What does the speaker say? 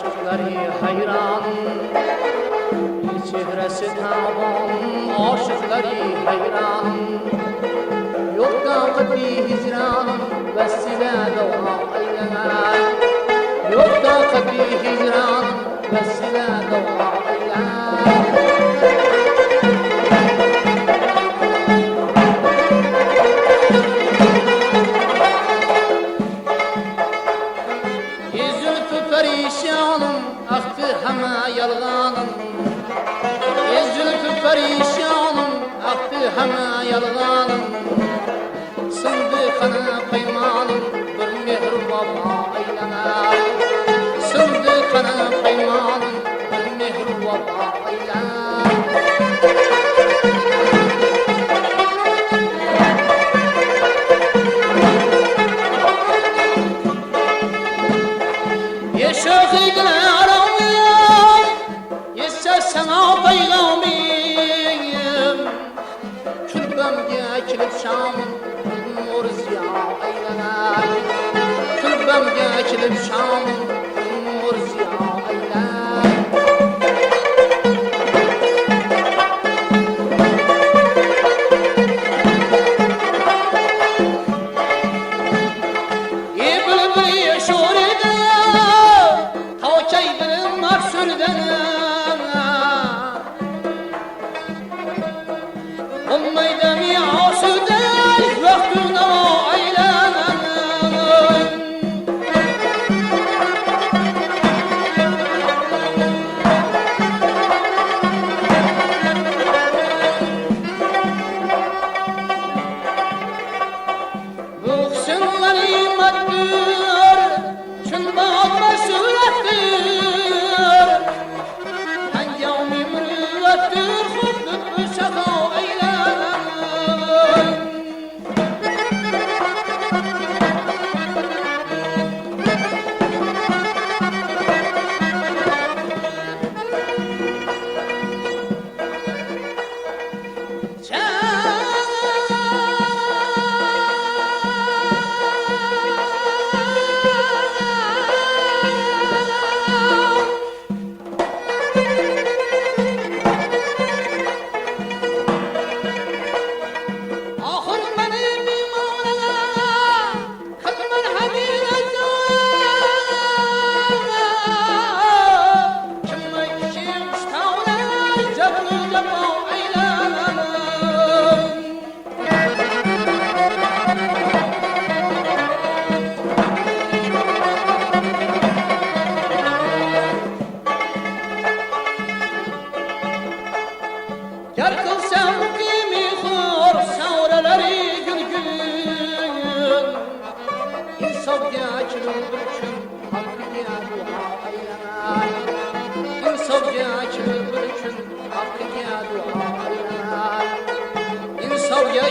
aşıkları hayranım, bir çehresi taban aşıkları hayranım. Yok taqati hicranım, vesile dua eylemez. Yok taqati hicranım, vesile dua eylemez. Perişanım, aktı hema yalganım. Ezültü perişanım, aktı hema yalganım. Sındı kana peymanım, bir mehru vaba eyleme. Sındı kana peymanım, bir mehru vaba eyleme. Yeşâkıydın aramıyım, yesse sana peygamim. Külbemge kilip şamım, nur ziya eyleme. Külbemge kilip şamım, nur ziya eyleme. İnsaf ya